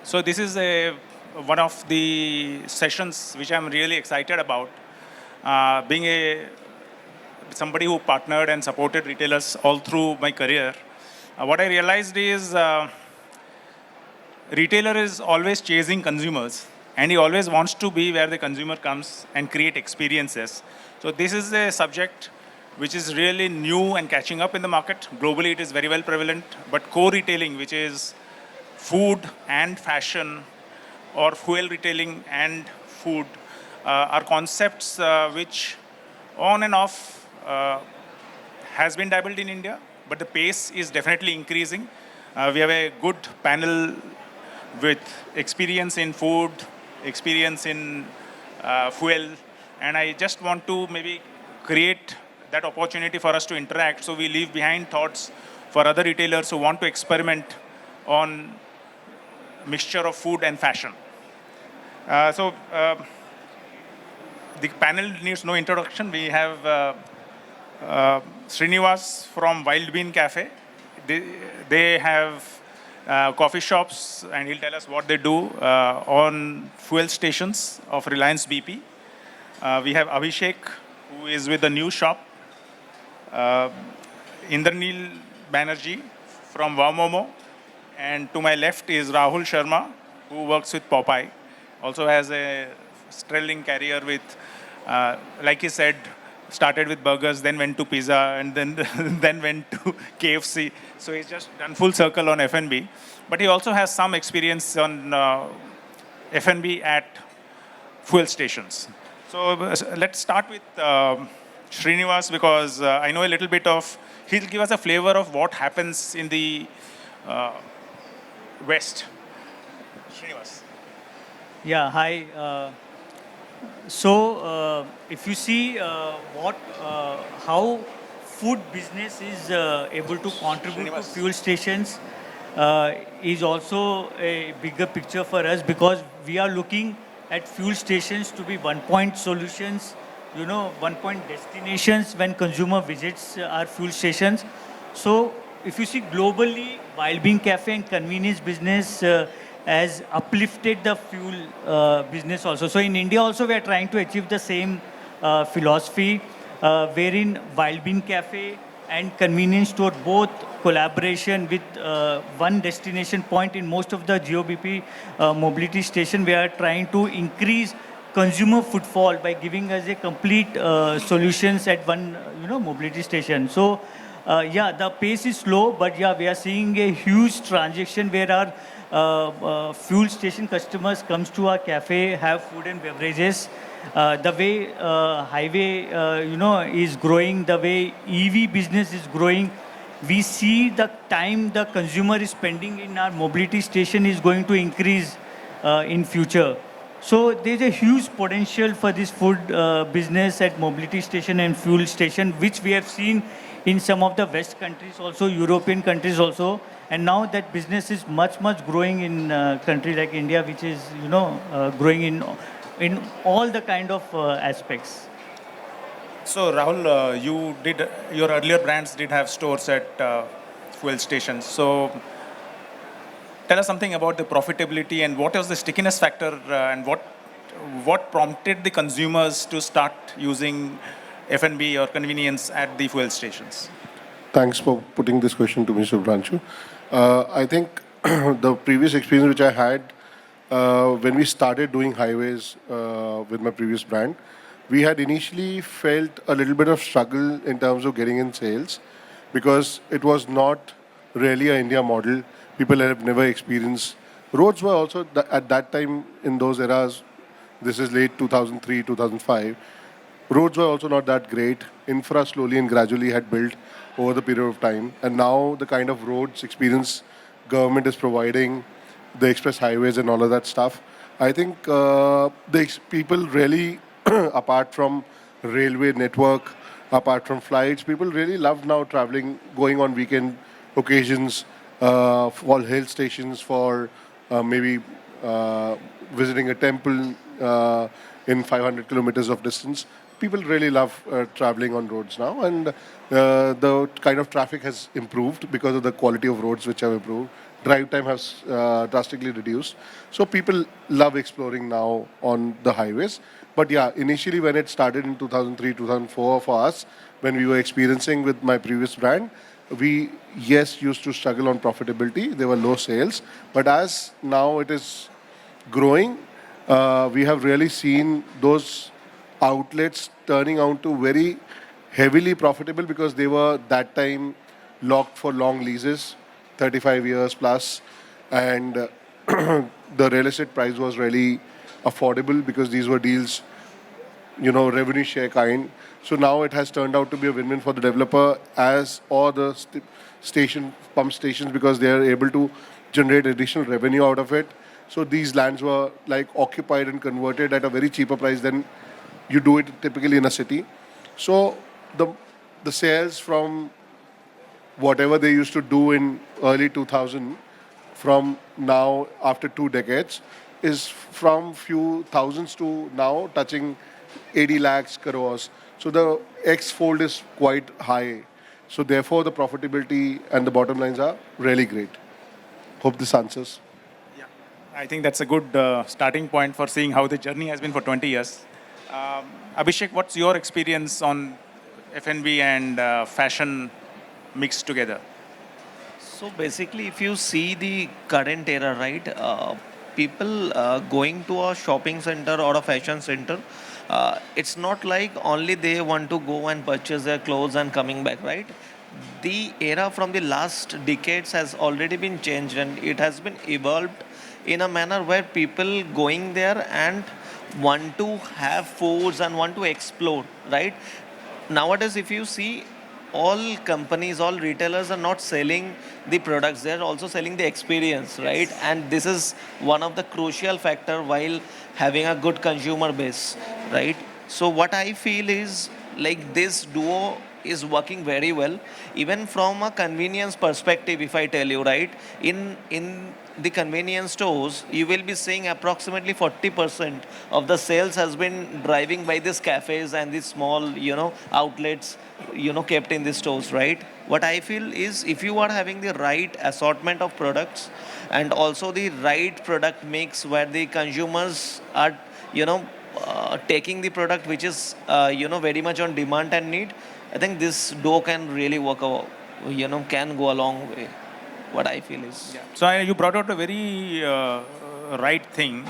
So this is one of the sessions which I'm really excited about. Being somebody who partnered and supported retailers all through my career, what I realized is retailer is always chasing consumers, and he always wants to be where the consumer comes and create experiences. So this is a subject which is really new and catching up in the market. Globally, it is very well prevalent, but core retailing, which is food and fashion, or fuel retailing and food, are concepts which on and off has been dabbled in India, but the pace is definitely increasing. We have a good panel with experience in food, experience in fuel, and I just want to maybe create that opportunity for us to interact, so we leave behind thoughts for other retailers who want to experiment on mixture of food and fashion. The panel needs no introduction. We have Srinivasa from Wild Bean Cafe. They have coffee shops, and he'll tell us what they do on fuel stations of Reliance BP. We have Avishek, who is with the new shop. Indranil Banerjee from Momo. And to my left is Rahul Sharma, who works with Popeye. Also has a sterling career with, like he said, started with burgers, then went to pizza, and then then went to KFC. So he's just done full circle on F&B. But he also has some experience on F&B at fuel stations. So let's start with Srinivas, because I know a little bit of, he'll give us a flavor of what happens in the West. Srinivas. Yeah, hi. If you see how food business is able to contribute to fuel stations, is also a bigger picture for us, because we are looking at fuel stations to be one-point solutions, one-point destinations when consumer visits our fuel stations. So if you see globally, Wild Bean Cafe and convenience business has uplifted the fuel business also. So in India also, we are trying to achieve the same philosophy, wherein Wild Bean Cafe and convenience store both collaboration with one destination point in most of the GOBP mobility station. We are trying to increase consumer footfall by giving us a complete solutions at one mobility station. So yeah, the pace is slow, but yeah, we are seeing a huge transaction where our fuel station customers comes to our cafe, have food and beverages. The way highway, is growing, the way EV business is growing, we see the time the consumer is spending in our mobility station is going to increase in future. So there's a huge potential for this food business at mobility station and fuel station, which we have seen in some of the West countries also, European countries also. And now that business is much growing in country like India, which is, growing in all the kind of aspects. So Rahul, your earlier brands did have stores at fuel stations. So tell us something about the profitability and what was the stickiness factor and what prompted the consumers to start using F&B or convenience at the fuel stations? Thanks for putting this question to me, Shubhranshu. I think the previous experience which I had when we started doing highways with my previous brand, we had initially felt a little bit of struggle in terms of getting in sales, because it was not really an India model. People have never experienced. Roads were also, at that time, in those eras, this is late 2003, 2005, roads were also not that great. Infra slowly and gradually had built over the period of time. And now the kind of roads experience government is providing, the express highways and all of that stuff, I think people really, apart from railway network, apart from flights, people really love now traveling, going on weekend occasions, for hill stations, for maybe visiting a temple in 500 kilometers of distance. people really love traveling on roads now, and the kind of traffic has improved because of the quality of roads which have improved. Drive time has drastically reduced, so people love exploring now on the highways. But yeah, initially when it started in 2003, 2004 for us, when we were experiencing with my previous brand, we yes used to struggle on profitability. There were low sales, but as now it is growing, we have really seen those outlets turning out to very heavily profitable because they were that time locked for long leases, 35 years plus, and the real estate price was really affordable because these were deals, revenue share kind. So now it has turned out to be a win-win for the developer as or the pump stations because they are able to generate additional revenue out of it. So these lands were like occupied and converted at a very cheaper price than you do it typically in a city. So the sales from whatever they used to do in early 2000 from now after 2 decades is from few thousands to now touching 80 lakhs crores. So the X fold is quite high. So therefore the profitability and the bottom lines are really great. Hope this answers. Yeah, I think that's a good starting point for seeing how the journey has been for 20 years. Abhishek, what's your experience on F&B and fashion mixed together? So basically, if you see the current era, right, people going to a shopping center or a fashion center, it's not like only they want to go and purchase their clothes and coming back, right? The era from the last decades has already been changed and it has been evolved in a manner where people going there and want to have foods and want to explore, right? Nowadays, if you see, all companies, all retailers are not selling the products, they're also selling the experience, right? And this is one of the crucial factor while having a good consumer base, right? So what I feel is like this duo is working very well, even from a convenience perspective. If I tell you, right, in the convenience stores, you will be seeing approximately 40% of the sales has been driving by these cafes and these small, outlets, kept in the stores, right? What I feel is if you are having the right assortment of products and also the right product mix where the consumers are, taking the product which is, very much on demand and need, I think this duo can really work out, can go a long way. What I feel is. Yeah. So you brought out a very right thing,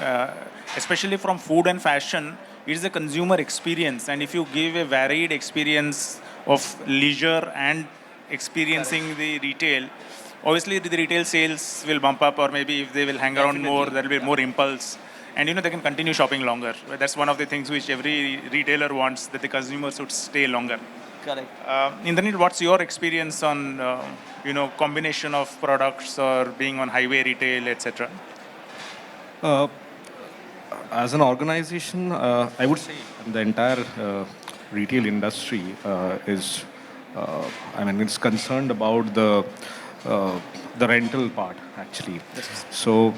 especially from food and fashion. It is the consumer experience, and if you give a varied experience of leisure and experiencing the retail, obviously the retail sales will bump up, or maybe if they will hang around more, there will be more impulse, and they can continue shopping longer. That's one of the things which every retailer wants, that the consumers should stay longer. Correct. Indranil, what's your experience on combination of products or being on highway retail, etc.? Uh, as an organization, I would say the entire retail industry it's concerned about the rental part actually. Yes. So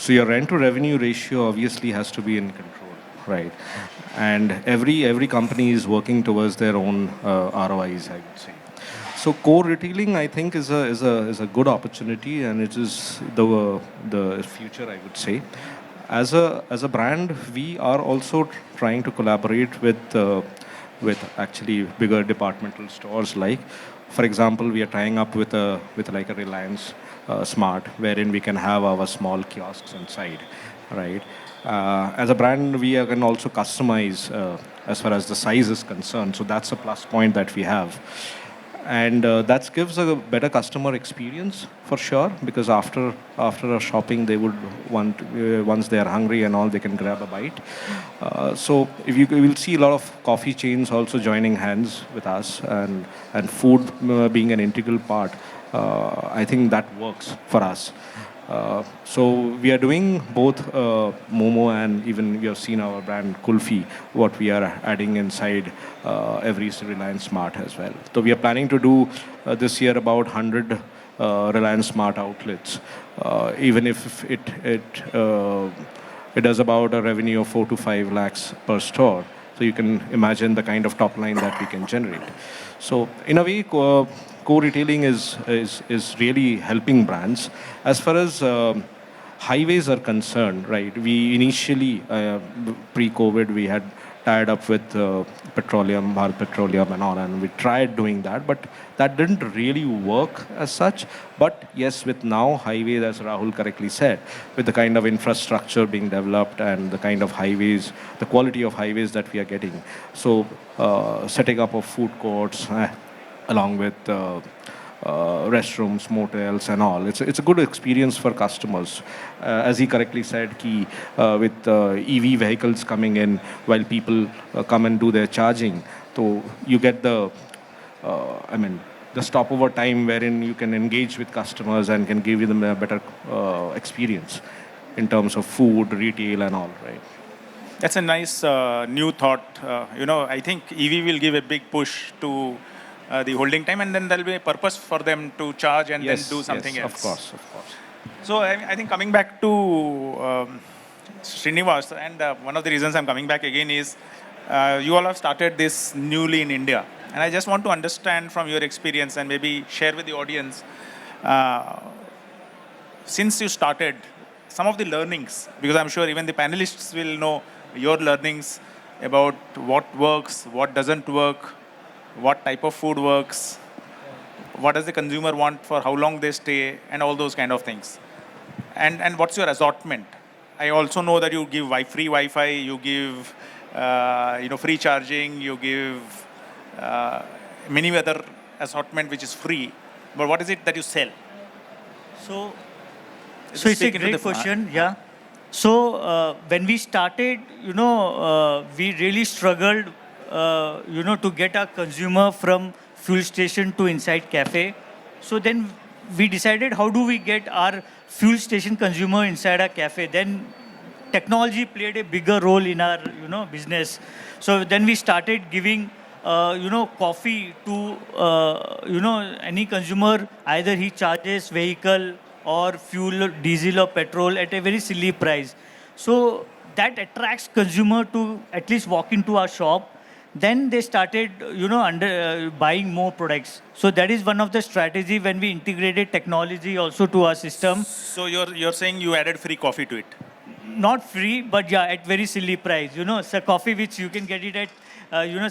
your rent to revenue ratio obviously has to be in control, right? And every company is working towards their own ROIs, I would say. So core retailing, I think, is a good opportunity, and it is the future, I would say. As a brand, we are also trying to collaborate with actually bigger departmental stores. Like, for example, we are tying up with like a Reliance Smart, wherein we can have our small kiosks inside, right? As a brand, we can also customize as far as the size is concerned. So that's a plus point that we have. And that gives a better customer experience for sure, because after a shopping, they would want, once they are hungry and all, they can grab a bite. So if you will see a lot of coffee chains also joining hands with us, and food being an integral part, I think that works for us. So we are doing both Momo, and even we have seen our brand Kulfi, what we are adding inside every Reliance Smart as well. So we are planning to do this year about 100 Reliance Smart outlets, even if it does about a revenue of 4 to 5 lakhs per store. So you can imagine the kind of top line that we can generate. So in a way, co-retailing is really helping brands. As far as highways are concerned, right? We initially, pre-COVID, we had tied up with petroleum, Bharat Petroleum and all, and we tried doing that, but that didn't really work as such. But yes, with now highways, as Rahul correctly said, with the kind of infrastructure being developed and the kind of highways, the quality of highways that we are getting, so setting up of food courts along with restrooms, motels, and all. It's a good experience for customers. As he correctly said, with EV vehicles coming in while people come and do their charging, so you get the stopover time wherein you can engage with customers and can give them a better experience in terms of food, retail, and all, right? That's a nice new thought. I think EV will give a big push to the holding time, and then there'll be a purpose for them to charge and then do something else. Of course, of course. So I think coming back to Srinivasa, and one of the reasons I'm coming back again is you all have started this newly in India. And I just want to understand from your experience and maybe share with the audience, since you started, some of the learnings, because I'm sure even the panelists will know your learnings about what works, what doesn't work, what type of food works, what does the consumer want, for how long they stay, and all those kind of things. And what's your assortment? I also know that you give free Wi-Fi, you give free charging, you give many other assortment which is free. But what is it that you sell? So it's a great question, yeah. So when we started, we really struggled, to get our consumer from fuel station to inside cafe. So then we decided, how do we get our fuel station consumer inside our cafe? Then technology played a bigger role in our, business. So then we started giving, coffee to, any consumer. Either he charges vehicle or fuel, diesel or petrol at a very silly price. So that attracts consumer to at least walk into our shop. Then they started, buying more products. So that is one of the strategy when we integrated technology also to our system. So you're saying you added free coffee to it? Not free, but yeah, at very silly price. It's a coffee which you can get it at,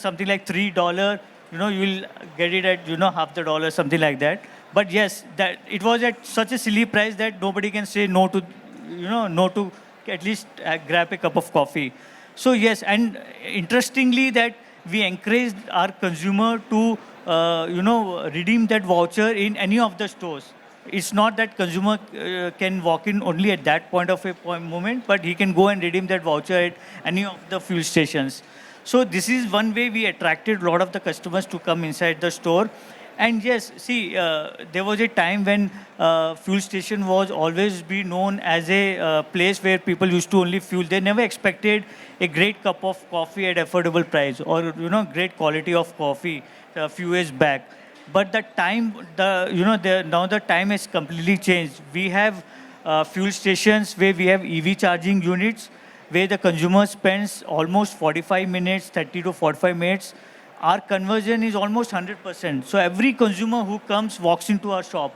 something like $3. You will get it at, half the dollar, something like that. But yes, that it was at such a silly price that nobody can say no to, no to at least grab a cup of coffee. So yes, and interestingly that we encouraged our consumer to, redeem that voucher in any of the stores. It's not that consumer can walk in only at that point of a moment, but he can go and redeem that voucher at any of the fuel stations. So this is one way we attracted a lot of the customers to come inside the store. And yes, see, there was a time when fuel station was always be known as a place where people used to only fuel. They never expected a great cup of coffee at affordable price or, great quality of coffee a few years back. But the time, now the time has completely changed. We have fuel stations where we have EV charging units where the consumer spends almost 45 minutes, 30 to 45 minutes. Our conversion is almost 100%. So every consumer who comes walks into our shop.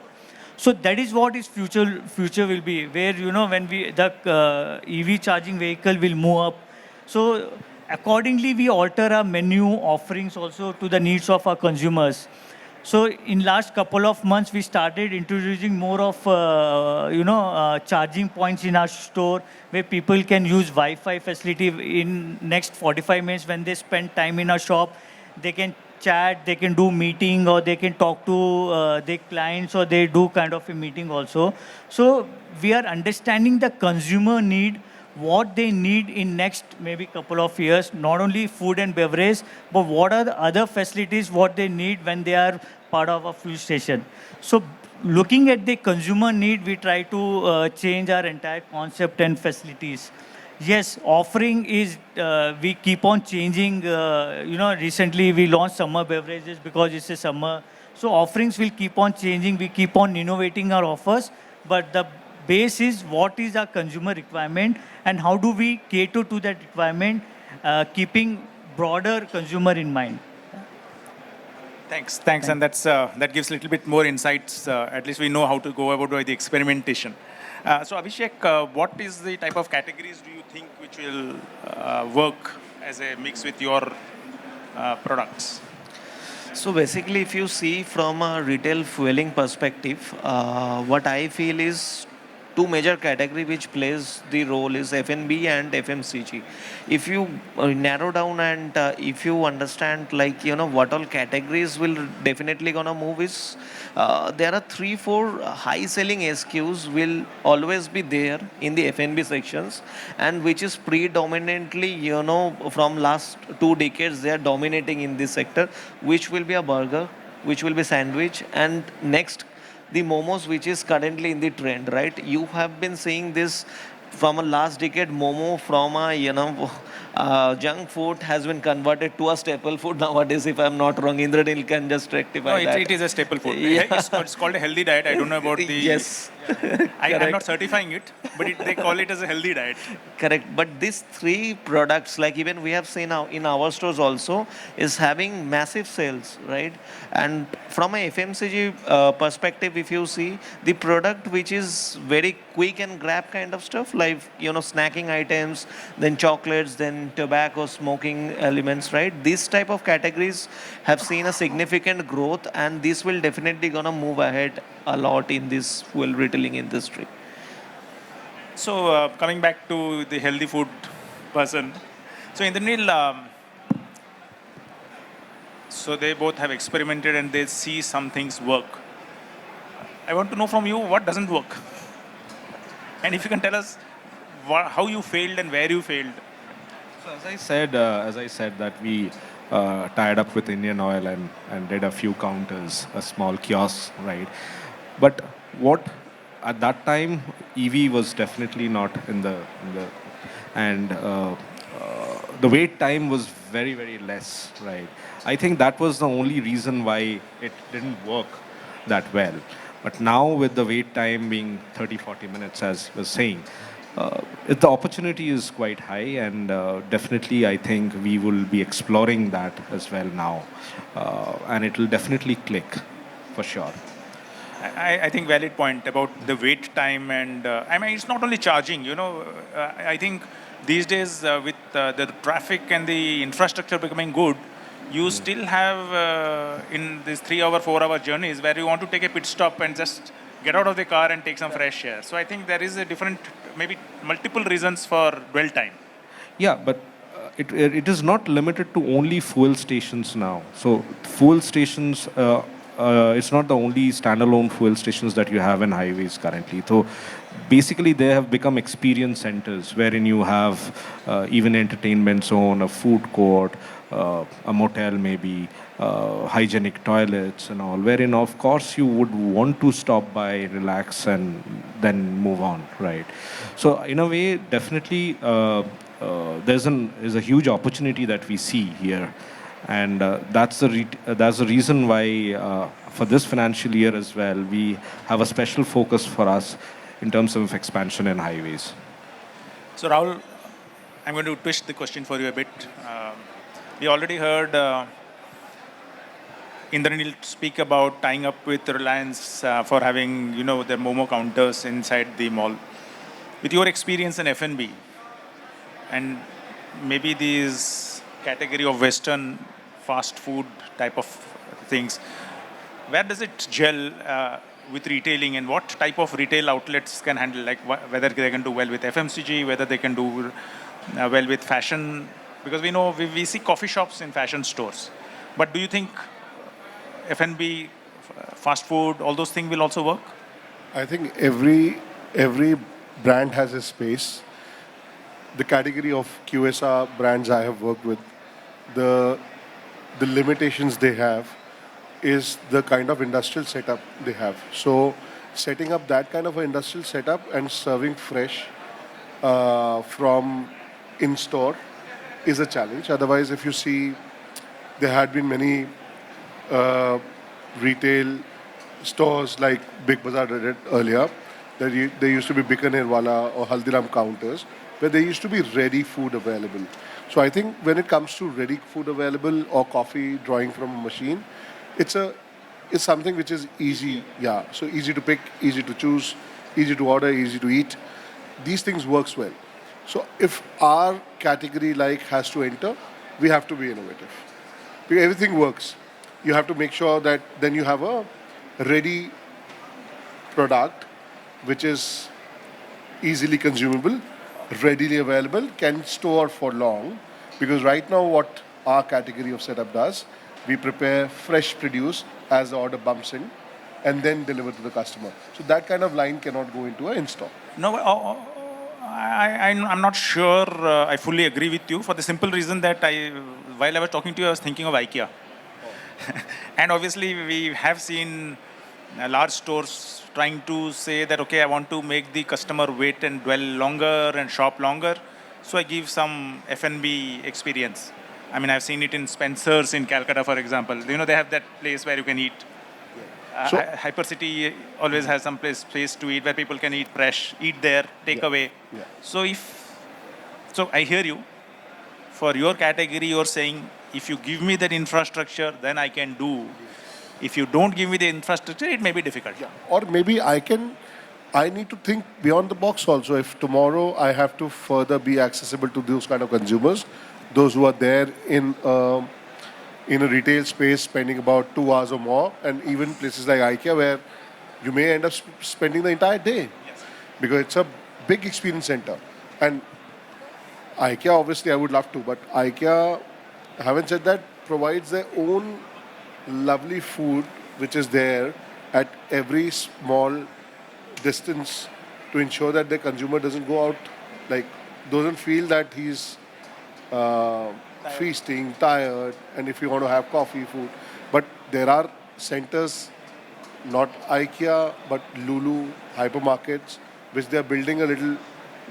So that is what is future will be, where, when the EV charging vehicle will move up. So accordingly, we alter our menu offerings also to the needs of our consumers. So in last couple of months, we started introducing more of, charging points in our store where people can use Wi-Fi facility in next 45 minutes when they spend time in our shop. They can chat, they can do meeting, or they can talk to their clients, or they do kind of a meeting also. So we are understanding the consumer need, what they need in next maybe couple of years, not only food and beverage, but what are the other facilities, what they need when they are part of a fuel station. So looking at the consumer need, we try to change our entire concept and facilities. Yes, offering is, we keep on changing. Recently we launched summer beverages because it's a summer. So offerings will keep on changing. We keep on innovating our offers. But the base is what is our consumer requirement and how do we cater to that requirement, keeping broader consumer in mind. Thanks, and that gives a little bit more insights. At least we know how to go about the experimentation. So Abhishek, what is the type of categories do you think which will work as a mix with your products? So basically, if you see from a retail fueling perspective, what I feel is two major category which plays the role is F&B and FMCG. If you narrow down and if you understand like what all categories will definitely gonna move is there are 3 4 high selling SKUs will always be there in the F&B sections, and which is predominantly from last 2 decades they are dominating in this sector, which will be a burger, which will be sandwich, and next the momos, which is currently in the trend, right? You have been seeing this from a last decade. Momo from a junk food has been converted to a staple food nowadays. If I'm not wrong, Indranil can just No, rectify that. it is a staple food. Yeah. It's called a healthy diet. I don't know about the. Yes. I'm not certifying it, but they call it as a healthy diet. Correct. But these three products, like even we have seen now in our stores also, is having massive sales, right? And from a FMCG perspective, if you see the product which is very quick and grab kind of stuff, like snacking items, then chocolates, then tobacco, smoking elements, right? These type of categories have seen a significant growth, and this will definitely gonna move ahead a lot in this fuel retailing industry. So coming back to the healthy food person, so Indranil, so they both have experimented and they see some things work. I want to know from you what doesn't work, and if you can tell us how you failed and where you failed. So as I said that we tied up with Indian Oil and did a few counters, a small kiosk, right? But what at that time EV was definitely not in the and the wait time was very very less, right? I think that was the only reason why it didn't work that well. But now with the wait time being 30 40 minutes, as I was saying, the opportunity is quite high, and definitely I think we will be exploring that as well now, and it will definitely click for sure. I think valid point about the wait time, and I mean it's not only charging. I think these days with the traffic and the infrastructure becoming good, you still have in these 3 hour, 4 hour journeys where you want to take a pit stop and just get out of the car and take some fresh air. So I think there is a different, maybe multiple reasons for dwell time. Yeah, but it is not limited to only fuel stations now. So fuel stations, it's not the only standalone fuel stations that you have in highways currently. So basically, they have become experience centers wherein you have even entertainment zone, a food court, a motel maybe, hygienic toilets and all, wherein of course you would want to stop by, relax, and then move on, right? So in a way, definitely there's a huge opportunity that we see here, and that's the reason why for this financial year as well we have a special focus for us in terms of expansion in highways. So Rahul, I'm going to twist the question for you a bit. We already heard Indranil speak about tying up with Reliance for having, their Momo counters inside the mall. With your experience in F&B and maybe these category of Western fast food type of things, where does it gel with retailing, and what type of retail outlets can handle, like whether they can do well with FMCG, whether they can do well with fashion? Because we know we see coffee shops in fashion stores. But do you think F&B, fast food, all those things will also work? I think every brand has a space. The category of QSR brands I have worked with, the limitations they have is the kind of industrial setup they have. So setting up that kind of an industrial setup and serving fresh from in store is a challenge. Otherwise, if you see, there had been many retail stores like Big Bazaar did it earlier. There used to be Bikanervala or Haldiram counters where there used to be ready food available. So I think when it comes to ready food available or coffee drawing from a machine, it's a it's something which is easy. Yeah, so easy to pick, easy to choose, easy to order, easy to eat. These things works well. So if our category like has to enter, we have to be innovative. Because everything works. You have to make sure that then you have a ready product which is easily consumable, readily available, can store for long. Because right now, what our category of setup does, we prepare fresh produce as the order bumps in and then deliver to the customer. So that kind of line cannot go into an in-store. No, I'm not sure I fully agree with you for the simple reason that while I was talking to you, I was thinking of IKEA. And obviously, we have seen large stores trying to say that, okay, I want to make the customer wait and dwell longer and shop longer. So I give some F&B experience. I mean, I've seen it in Spencer's in Calcutta, for example. You know, they have that place where you can eat. So- Hypercity always has some place to eat where people can eat fresh, eat there, take away. Yeah. So I hear you. For your category, you're saying if you give me that infrastructure, then I can do. If you don't give me the infrastructure, it may be difficult. Or maybe I need to think beyond the box also. If tomorrow I have to further be accessible to those kind of consumers, those who are there in a retail space spending about 2 hours or more, and even places like IKEA where you may end up spending the entire day. Yes. Because it's a big experience center. And IKEA, obviously, I would love to, but IKEA, having said that, provides their own lovely food, which is there at every small distance to ensure that the consumer doesn't go out, like, doesn't feel that he's feasting, tired, and if you want to have coffee, food. But there are centers, not IKEA, but Lulu, hypermarkets, which they are building a little,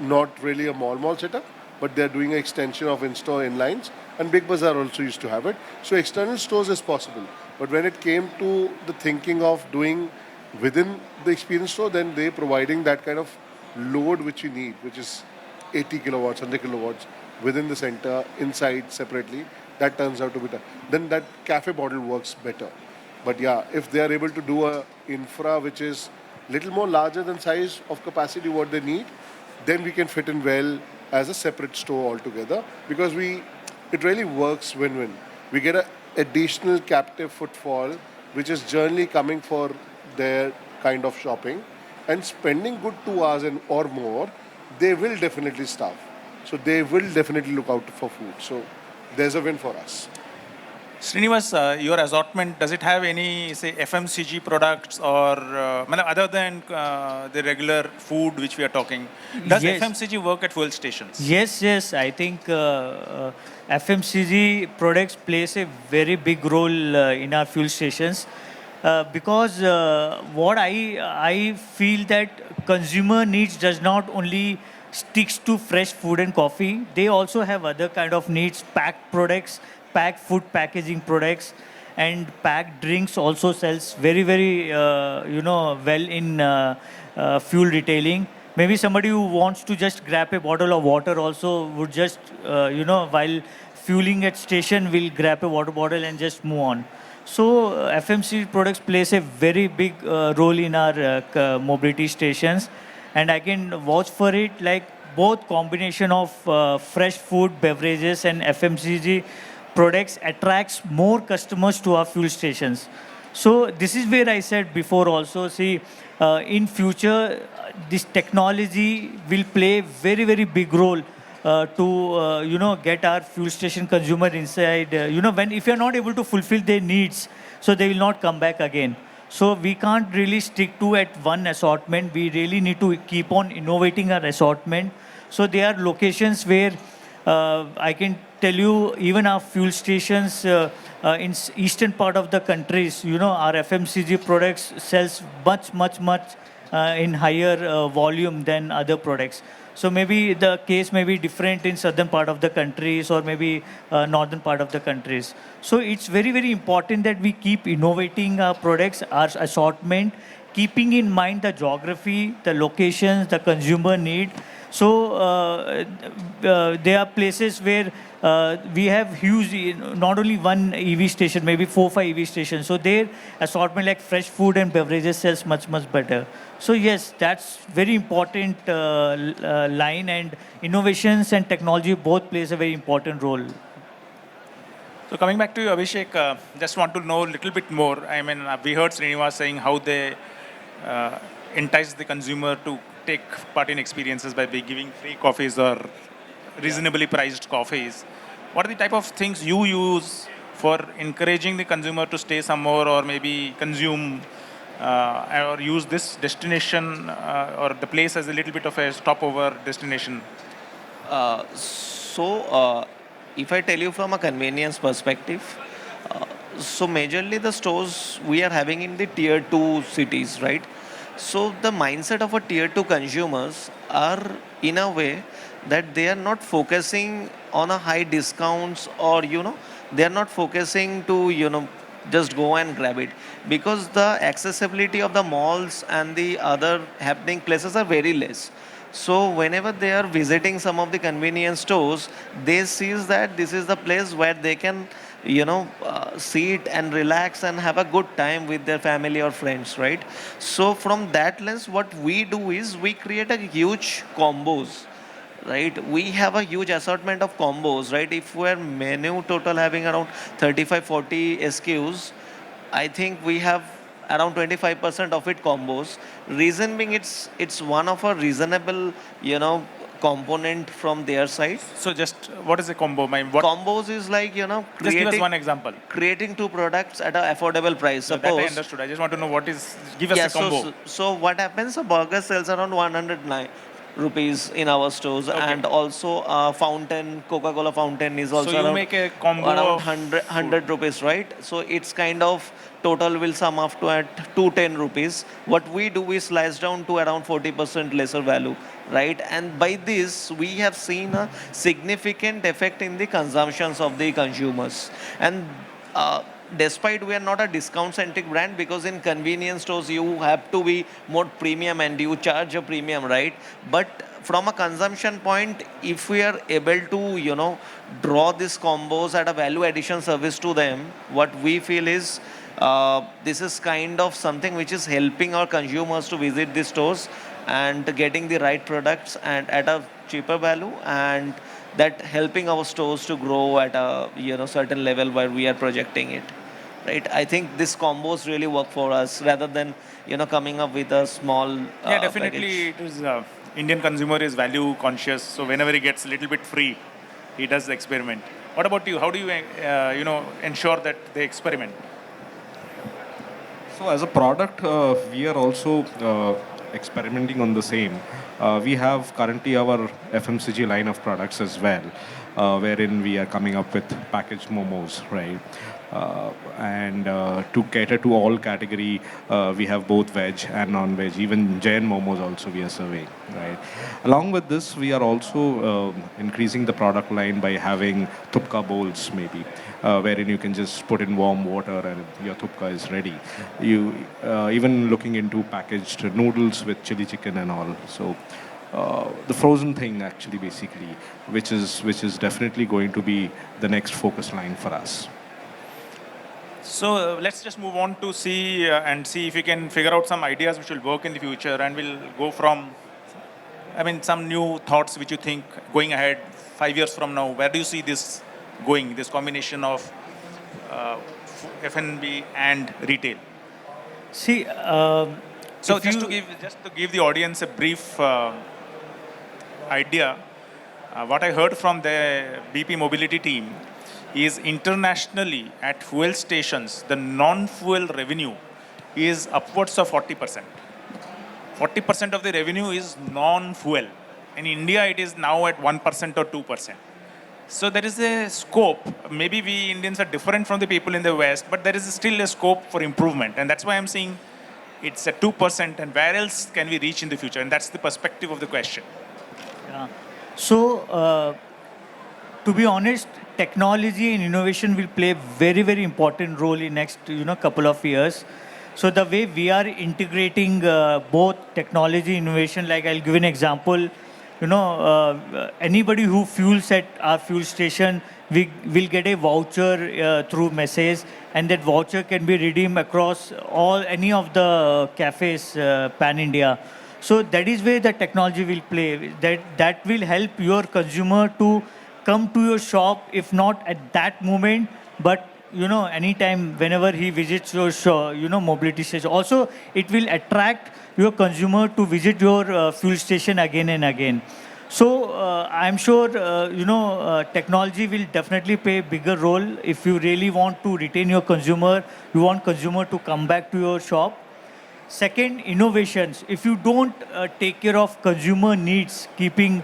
not really a mall setup, but they are doing an extension of in-store inlines, and Big Bazaar also used to have it. So external stores is possible. But when it came to the thinking of doing within the experience store, then they providing that kind of load which you need, which is 80 kilowatts, 100 kilowatts within the center, inside separately, that turns out to be tough. Then that cafe model works better. But yeah, if they are able to do a infra which is little more larger than size of capacity what they need, then we can fit in well as a separate store altogether, because it really works win-win. We get an additional captive footfall which is generally coming for their kind of shopping and spending good 2 hours or more, they will definitely starve. So they will definitely look out for food. So there's a win for us. Srinivas, your assortment, does it have any, say, FMCG products or other than the regular food which we are talking? Does Yes. FMCG work at fuel stations? Yes. I think FMCG products plays a very big role in our fuel stations because what I feel that consumer needs does not only sticks to fresh food and coffee. They also have other kind of needs, packed products, packed food packaging products, and packed drinks also sells very well in fuel retailing. Maybe somebody who wants to just grab a bottle of water also would just while fueling at station will grab a water bottle and just move on. So FMCG products plays a very big role in our mobility stations, and I can vouch for it, like both combination of fresh food, beverages and FMCG products attracts more customers to our fuel stations. So this is where I said before also, see, in future, this technology will play very big role to get our fuel station consumer inside. When if you're not able to fulfill their needs, so they will not come back again. So we can't really stick to at one assortment. We really need to keep on innovating our assortment. So there are locations where I can tell you, even our fuel stations in eastern part of the countries, our FMCG products sells much in higher volume than other products. So maybe the case may be different in southern part of the countries or maybe northern part of the countries. So it's very important that we keep innovating our products, our assortment, keeping in mind the geography, the locations, the consumer need. So there are places where we have huge, not only one EV station, maybe 4, 5 EV stations. So their assortment like fresh food and beverages sells much, much better. So yes, that's very important line, and innovations and technology both plays a very important role. So coming back to you, Abhishek, just want to know a little bit more. I mean, we heard Srinivasa saying how they uh, entice the consumer to take part in experiences by giving free coffees or reasonably priced coffees. What are the type of things you use for encouraging the consumer to stay some more or maybe consume or use this destination or the place as a little bit of a stopover destination? So, if I tell you from a convenience perspective, uh, so majorly the stores we are having in the tier 2 cities, right? So the mindset of a tier 2 consumers are in a way that they are not focusing on a high discounts, or they are not focusing to just go and grab it, because the accessibility of the malls and the other happening places are very less. So whenever they are visiting some of the convenience stores, they sees that this is the place where they can, sit and relax and have a good time with their family or friends, right? So from that lens, what we do is we create a huge combos, right? We have a huge assortment of combos, right? If we're menu total having around 35, 40 SKUs, I think we have around 25% of it combos. Reason being, it's one of a reasonable, component from their side. So just what is a combo? What? Combos is like, Just give us one example. creating two products at an affordable price. So that I Suppose, understood. I just want to know what is. Give us yeah, a combo. so what happens? A burger sells around 109 rupees in our stores, Okay. and also fountain, Coca-Cola fountain is also So you around make a combo around of 100 rupees, right? So it's kind of total will sum up to at 210 rupees. What we do is slice down to around 40% lesser value, right? And by this, we have seen a significant effect in the consumptions of the consumers. And uh, despite we are not a discount centric brand, because in convenience stores you have to be more premium and you charge a premium, right? But from a consumption point, if we are able to draw these combos at a value addition service to them, what we feel is this is kind of something which is helping our consumers to visit the stores and getting the right products and at a cheaper value, and that helping our stores to grow at a certain level where we are projecting it, right? I think this combos really work for us rather than coming up with a small Yeah, definitely. package. It is Indian consumer is value conscious, so whenever he gets a little bit free, he does the experiment. What about you? How do you ensure that they experiment? So as a product, we are also experimenting on the same. We have currently our FMCG line of products as well, wherein we are coming up with packaged momos, right? And to cater to all category, we have both veg and non-veg. Even Jain momos also we are serving, right? Along with this, we are also increasing the product line by having thupka bowls, maybe, wherein you can just put in warm water and your thupka is ready. You even looking into packaged noodles with chili chicken and all. So the frozen thing actually basically, which is definitely going to be the next focus line for us. So let's just move on to see if we can figure out some ideas which will work in the future, and we'll go from, I mean, some new thoughts which you think going ahead 5 years from now. Where do you see this going? This combination of F&B and retail. See, So if just to give the audience a brief idea, what I heard from the BP Mobility team is internationally at fuel stations, the non-fuel revenue is upwards of 40%. 40% of the revenue is non-fuel. In India, it is now at 1% or 2%. So there is a scope. Maybe we Indians are different from the people in the West, but there is still a scope for improvement. And that's why I'm saying it's at 2%, and where else can we reach in the future? And that's the perspective of the question. yeah. So, to be honest, technology and innovation will play a very, very important role in next, couple of years. So the way we are integrating both technology innovation, like I'll give an example, anybody who fuels at our fuel station, we will get a voucher through message, and that voucher can be redeemed across any of the cafes pan India. So that is where the technology will play. That will help your consumer to come to your shop, if not at that moment, but anytime whenever he visits your shop, mobility station. Also, it will attract your consumer to visit your fuel station again and again. So I'm sure technology will definitely play a bigger role if you really want to retain your consumer. You want consumer to come back to your shop. Second, innovations. If you don't take care of consumer needs, keeping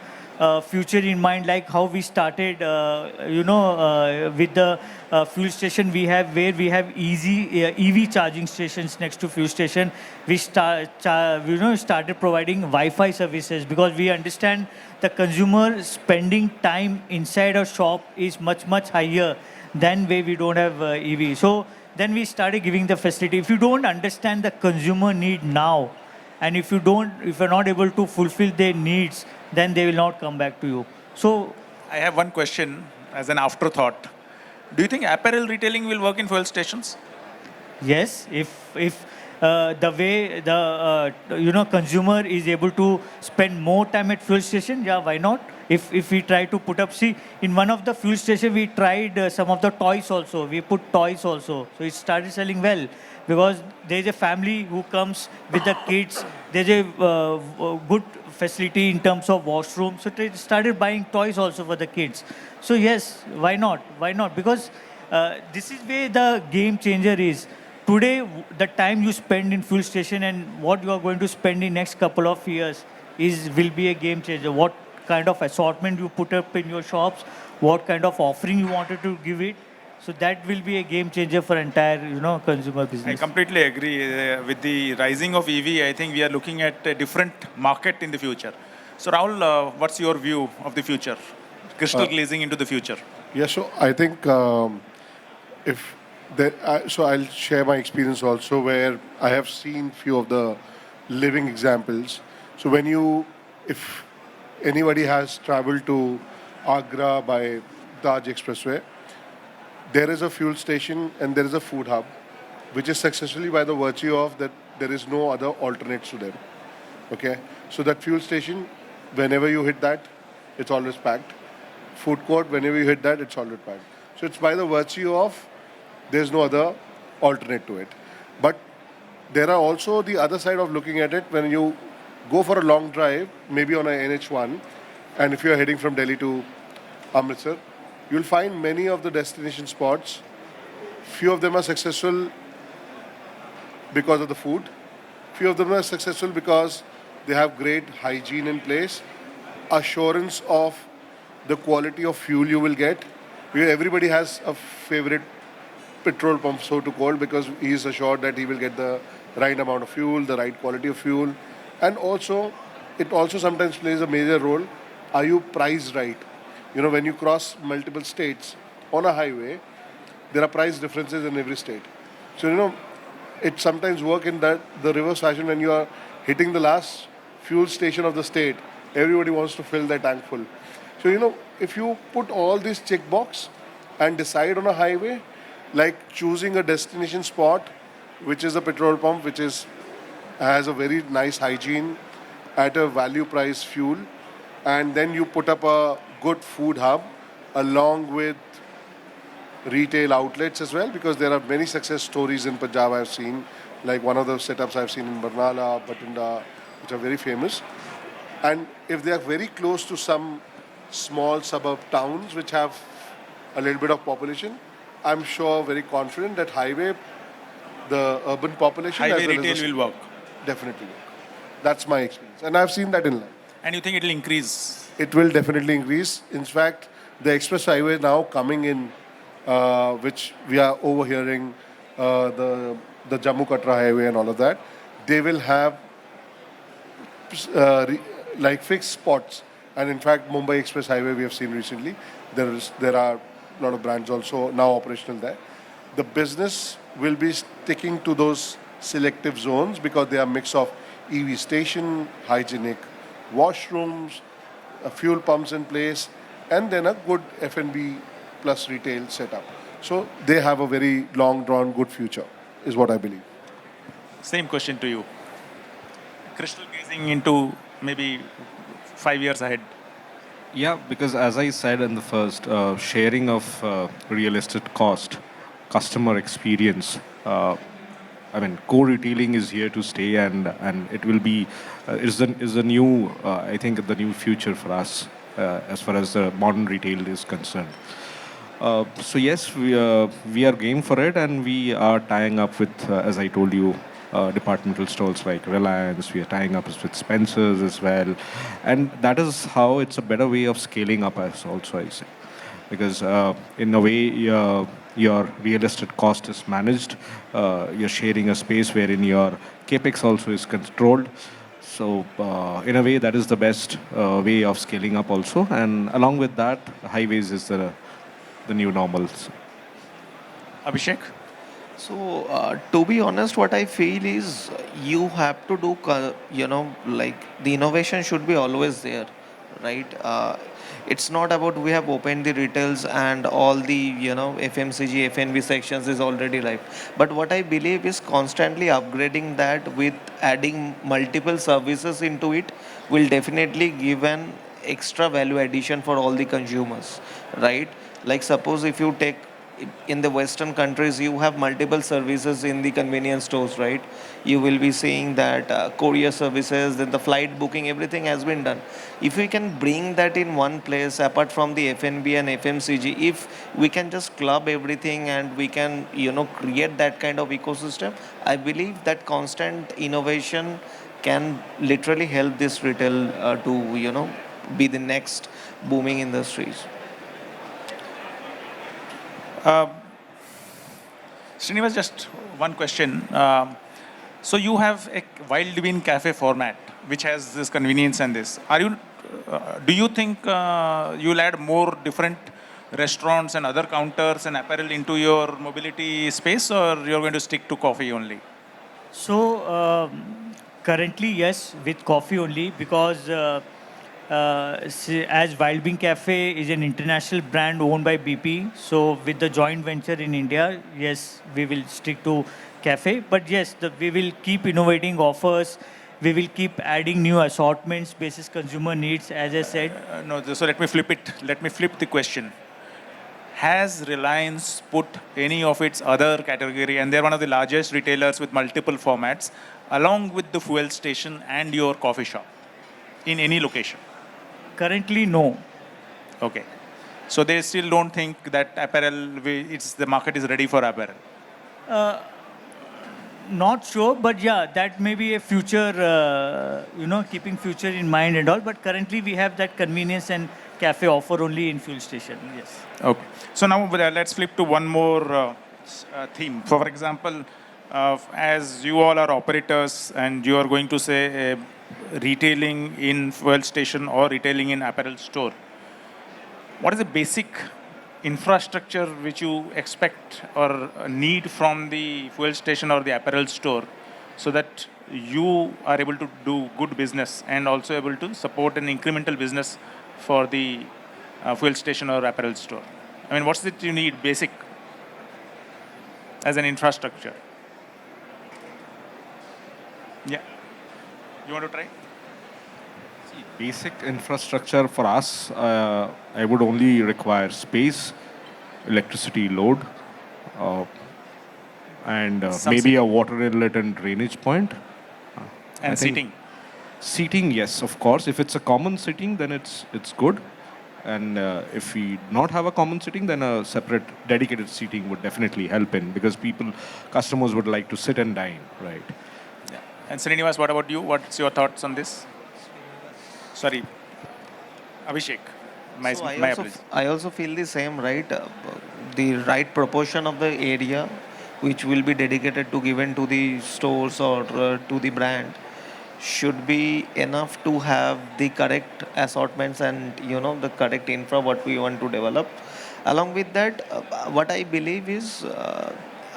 future in mind, like how we started, with the fuel station we have, where we have easy EV charging stations next to fuel station. We started providing Wi-Fi services because we understand the consumer spending time inside a shop is much higher than where we don't have EV. So then we started giving the facility. If you don't understand the consumer need now, and if you're not able to fulfill their needs, then they will not come back to you. So I have one question as an afterthought. Do you think apparel retailing will work in fuel stations? yes, if the way the consumer is able to spend more time at fuel station, yeah, why not? If we try to put up, see, in one of the fuel station we tried some of the toys also. We put toys also, so it started selling well because there's a family who comes with the kids. There's a good facility in terms of washroom, so they started buying toys also for the kids. So yes, why not? Why not? Because this is where the game changer is. Today, the time you spend in fuel station and what you are going to spend in next couple of years will be a game changer. What kind of assortment you put up in your shops, what kind of offering you wanted to give it. So that will be a game changer for entire, consumer I business. completely agree. With the rising of EV, I think we are looking at a different market in the future. So Rahul, what's your view of the future? Crystal glazing into the future. Yeah, so I think if there, so I'll share my experience also where I have seen few of the living examples. So if anybody has traveled to Agra by Taj Expressway, there is a fuel station and there is a food hub, which is successfully by the virtue of that there is no other alternates to them. Okay, so that fuel station, whenever you hit that, it's always packed. Food court, whenever you hit that, it's always packed. So it's by the virtue of there's no other alternate to it. But there are also the other side of looking at it when you go for a long drive, maybe on a NH1, and if you're heading from Delhi to Amritsar, you'll find many of the destination spots. Few of them are successful because of the food. Few of them are successful because they have great hygiene in place, assurance of the quality of fuel you will get. Because everybody has a favorite petrol pump, so to call, because he is assured that he will get the right amount of fuel, the right quality of fuel. And also, it also sometimes plays a major role. Are you priced right? When you cross multiple states on a highway, there are price differences in every state. So, it sometimes work in that the reverse fashion when you are hitting the last fuel station of the state, everybody wants to fill their tank full. So, if you put all these check box and decide on a highway, like choosing a destination spot, which is a petrol pump, has a very nice hygiene at a value price fuel, and then you put up a good food hub along with retail outlets as well, because there are many success stories in Punjab I've seen, like one of the setups I've seen in Barnala, Batinda, which are very famous. And if they are very close to some small suburb towns which have a little bit of population, I'm sure, very confident that highway, the urban population Highway as well as retail will work. definitely work. That's my experience. And I've seen that in life. And you think it will increase? It will definitely increase. In fact, the express highway now coming in, which we are overhearing, the Jammu Katra highway and all of that, they will have like fixed spots. And in fact, Mumbai Express Highway we have seen recently. There are a lot of brands also now operational there. The business will be sticking to those selective zones because they are mix of EV station, hygienic washrooms, fuel pumps in place, and then a good F&B plus retail setup. So they have a very long drawn good future, is what I believe. Same question to you. Crystal gazing into maybe 5 years ahead. Yeah, because as I said in the first, sharing of real estate cost, customer experience. I mean, core retailing is here to stay, and it will be is the new I think the new future for us as far as the modern retail is concerned. So yes, we are game for it, and we are tying up with, as I told you, departmental stores like Reliance. We are tying up with Spencer's as well, and that is how it's a better way of scaling up. As also I say, because in a way your real estate cost is managed. You're sharing a space wherein your capex also is controlled. So in a way, that is the best way of scaling up also. And along with that, highways is the new normals. Abhishek? So, to be honest, what I feel is you have to do, like the innovation should be always there, right? It's not about we have opened the retails and all the, FMCG, FNB sections is already live. But what I believe is constantly upgrading that with adding multiple services into it will definitely give an extra value addition for all the consumers, right? Like suppose if you take in the western countries you have multiple services in the convenience stores, right? You will be seeing that courier services, then the flight booking, everything has been done. If we can bring that in one place apart from the FNB and FMCG, if we can just club everything and we can create that kind of ecosystem, I believe that constant innovation can literally help this retail to be the next booming industries. Srinivas, just one question. So you have a Wild Bean Cafe format, which has this convenience and this. Do you think you'll add more different restaurants and other counters and apparel into your mobility space, or you're going to stick to coffee only? So currently, yes, with coffee only because as Wild Bean Cafe is an international brand owned by BP, so with the joint venture in India, yes, we will stick to cafe. But yes, we will keep innovating offers. We will keep adding new assortments basis consumer needs, as I said. No, so let me flip it. Let me flip the question. Has Reliance put any of its other category, and they're one of the largest retailers with multiple formats, along with the fuel station and your coffee shop in any location? Currently, no. Okay. So they still don't think that the market is ready for apparel. Not sure, but yeah, that may be a future, keeping future in mind and all. But currently, we have that convenience and cafe offer only in fuel station. Yes. Okay. So now let's flip to one more theme. For example, as you all are operators and you are going to say retailing in fuel station or retailing in apparel store, what is the basic infrastructure which you expect or need from the fuel station or the apparel store so that you are able to do good business and also able to support an incremental business for the fuel station or apparel store? I mean, what's it you need basic as an infrastructure? Yeah. You want to try? Basic infrastructure for us, I would only require space, electricity load, and maybe a water inlet and drainage point. And I think seating. Seating, yes, of course. If it's a common seating, then it's good. And if we not have a common seating, then a separate dedicated seating would definitely help in, because customers would like to sit and dine, right? Yeah. And Srinivas, what about you? What's your thoughts on this? Sorry, Abhishek. So Apologies. I also feel the same, right? The right proportion of the area which will be dedicated to given to the stores or to the brand should be enough to have the correct assortments and the correct infra what we want to develop. Along with that, what I believe is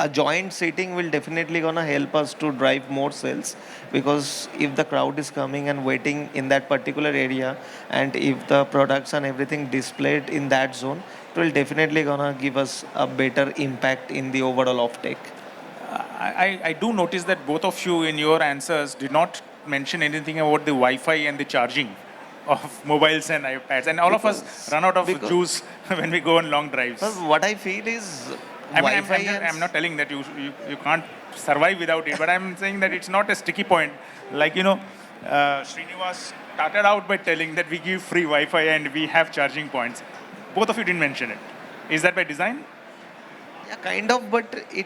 a joint seating will definitely gonna help us to drive more sales, because if the crowd is coming and waiting in that particular area, and if the products and everything displayed in that zone, it will definitely gonna give us a better impact in the overall offtake. I do notice that both of you in your answers did not mention anything about the Wi-Fi and the charging of mobiles and iPads. And all of us run out of Because- juice when we go on long drives. Well, what I feel is I mean, Wi-Fi I'm not telling that you can't survive without it, but I'm saying that it's not a sticky point. Like, Srinivasa started out by telling that we give free Wi-Fi and we have charging points. Both of you didn't mention it. Is that by design? yeah, kind of, but it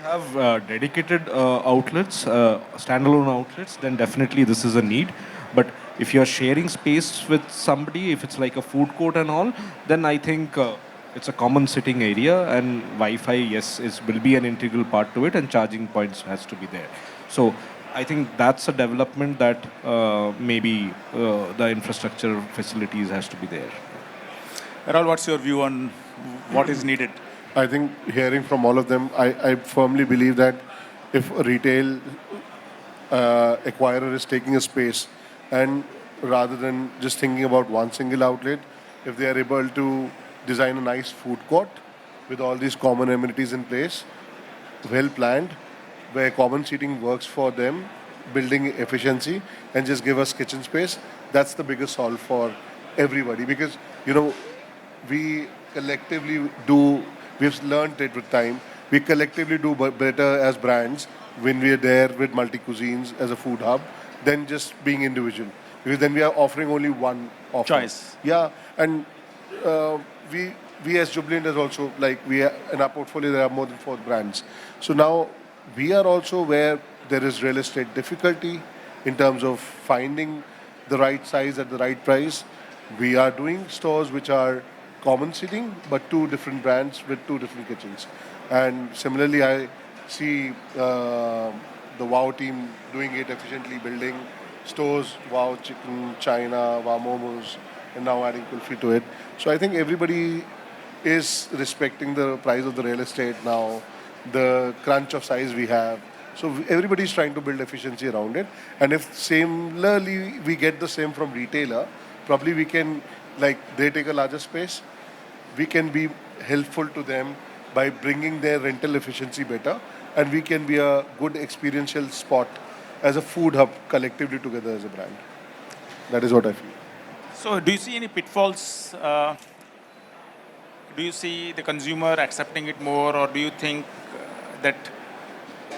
Have dedicated outlets, standalone outlets, then definitely this is a need. But if you're sharing space with somebody, if it's like a food court and all, then I think it's a common sitting area, and Wi-Fi, yes, will be an integral part to it, and charging points has to be there. So I think that's a development that maybe the infrastructure facilities has to be there. Rahul, what's your view on what is needed? I think hearing from all of them, I firmly believe that if a retail acquirer is taking a space, and rather than just thinking about one single outlet, if they are able to design a nice food court with all these common amenities in place, well planned, where common seating works for them, building efficiency, and just give us kitchen space, that's the biggest solve for everybody. Because, we collectively do, we've learned it with time, we collectively do better as brands when we are there with multi-cuisines as a food hub than just being individual. Because then we are offering only one offer. Choice. Yeah, and we as Jubilant is also, like, in our portfolio there are more than 4 brands. So now we are also where there is real estate difficulty in terms of finding the right size at the right price. We are doing stores which are common seating, but 2 different brands with 2 different kitchens. And similarly, I see the WOW team doing it efficiently, building stores, WOW Chicken, China, WOW Momos, and now adding Kulfi to it. So I think everybody is respecting the price of the real estate now, the crunch of size we have. So everybody is trying to build efficiency around it. And if similarly we get the same from retailer, probably we can, like, they take a larger space, we can be helpful to them by bringing their rental efficiency better, and we can be a good experiential spot as a food hub collectively together as a brand. That is what I feel. So do you see any pitfalls? Do you see the consumer accepting it more, or do you think that,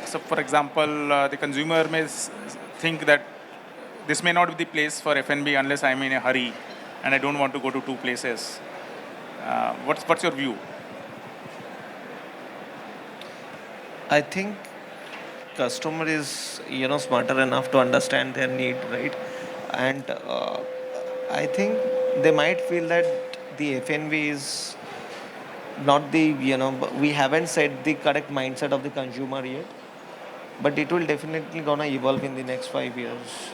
so for example, the consumer may think that this may not be the place for F&B unless I'm in a hurry and I don't want to go to 2 places. What's your view? I think customer is smarter enough to understand their need, right? And I think they might feel that the FNB is not the we haven't set the correct mindset of the consumer yet, but it will definitely gonna evolve in the next 5 years.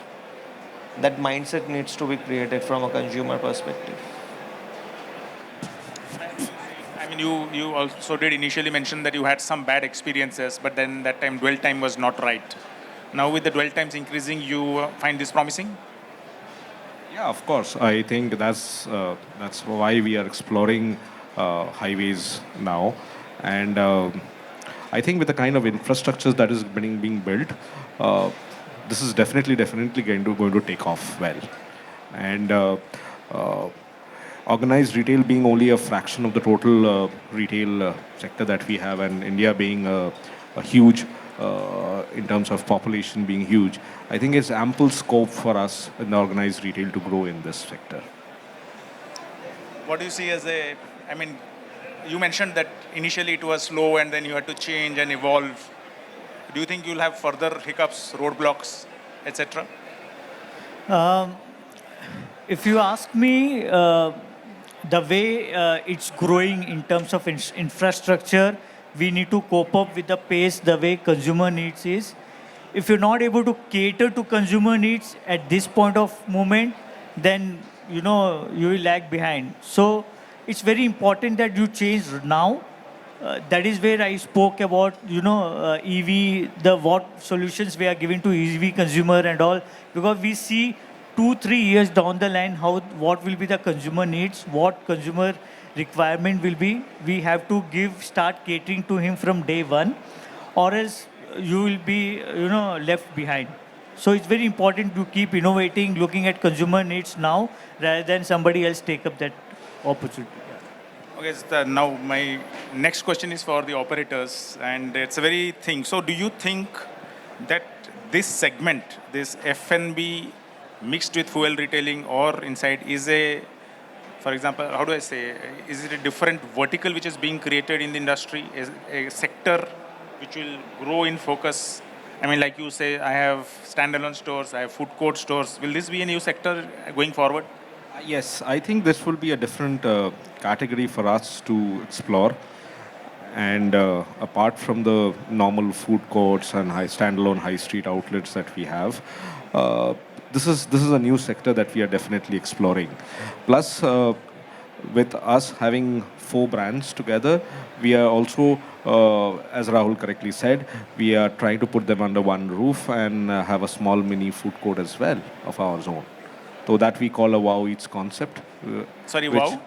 That mindset needs to be created from a consumer perspective. I mean, you also did initially mention that you had some bad experiences, but then that time dwell time was not right. Now with the dwell times increasing, you find this promising? Yeah, of course. I think that's why we are exploring highways now, and I think with the kind of infrastructures that is being built, this is definitely going to take off well, and organized retail being only a fraction of the total retail sector that we have, and India being a huge, in terms of population being huge, I think it's ample scope for us in the organized retail to grow in this sector. What do you see as you mentioned that initially it was slow and then you had to change and evolve. Do you think you'll have further hiccups, roadblocks, etc.? If you ask me, the way it's growing in terms of infrastructure, we need to cope up with the pace the way consumer needs is. If you're not able to cater to consumer needs at this point of moment, then you will lag behind. So it's very important that you change now that is where I spoke about, EV, the what solutions we are giving to EV consumer and all, because we see 2-3 years down the line what will be the consumer needs, what consumer requirement will be. We have to start catering to him from day one, or else you will be, left behind. So it's very important to keep innovating, looking at consumer needs now, rather than somebody else take up that opportunity. Okay, so now my next question is for the operators, and it's a very thing. So, do you think that this segment, this F&B mixed with fuel retailing or inside, is a, for example, how do I say, is it a different vertical which is being created in the industry? Is a sector which will grow in focus? I mean, like you say, I have standalone stores, I have food court stores. Will this be a new sector going forward? Yes, I think this will be a different category for us to explore. And apart from the normal food courts and standalone high street outlets that we have, this is a new sector that we are definitely exploring. Plus, with us having 4 brands together, we are also, as Rahul correctly said, we are trying to put them under one roof and have a small mini food court as well of our own. So that we call a Wow Eats concept. Sorry, which- wow?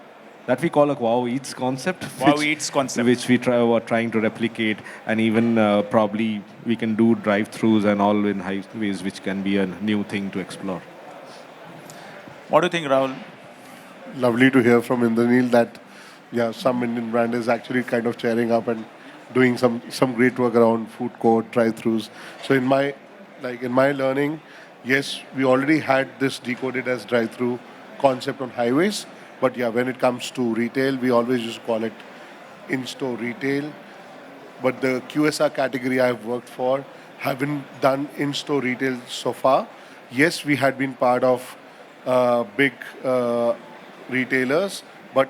That we call a Wow Eats concept. Wow Eats concept. Which we are trying to replicate, and even probably we can do drive-throughs and all in highways, which can be a new thing to explore. What do you think, Rahul? Lovely to hear from Indranil that, yeah, some Indian brand is actually kind of cheering up and doing some great work around food court, drive-throughs. So in my learning, yes, we already had this decoded as drive-through concept on highways. But yeah, when it comes to retail, we always used to call it in-store retail. But the QSR category I've worked for haven't done in-store retail so far. Yes, we had been part of big retailers, but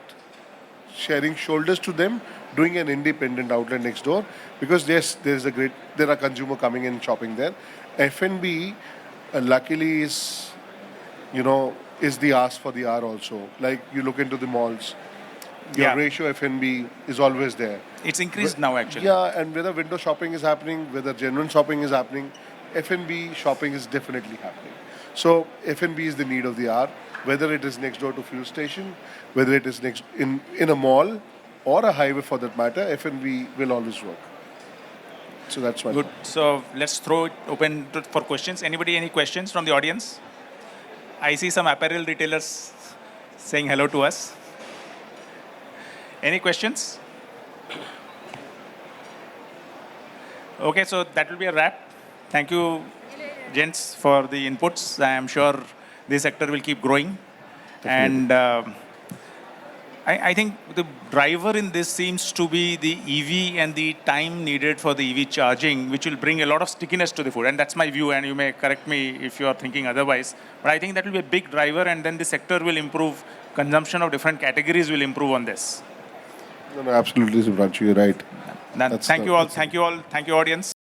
sharing shoulders to them, doing an independent outlet next door, because there are consumer coming in shopping there. F&B, luckily is, is the ask for the hour also. Like you look into the malls, your Yeah. ratio F&B is always there. It's increased now, actually. Yeah, and whether window shopping is happening, whether genuine shopping is happening, F&B shopping is definitely happening. So F&B is the need of the hour, whether it is next door to fuel station, whether it is next in a mall or a highway for that matter, F&B will always work. So that's my Good. thought. So let's throw it open for questions. Anybody, any questions from the audience? I see some apparel retailers saying hello to us. Any questions? Okay, so that will be a wrap. Thank you, gents, for the inputs. I am sure this sector will keep growing. And I think the driver in this seems to be the EV and the time needed for the EV charging, which will bring a lot of stickiness to the food. And that's my view, and you may correct me if you are thinking otherwise. But I think that will be a big driver, and then the sector will improve. Consumption of different categories will improve on this. No, absolutely, Shubhranshu, you're right. Thank you all. Thank you all. Thank you, audience.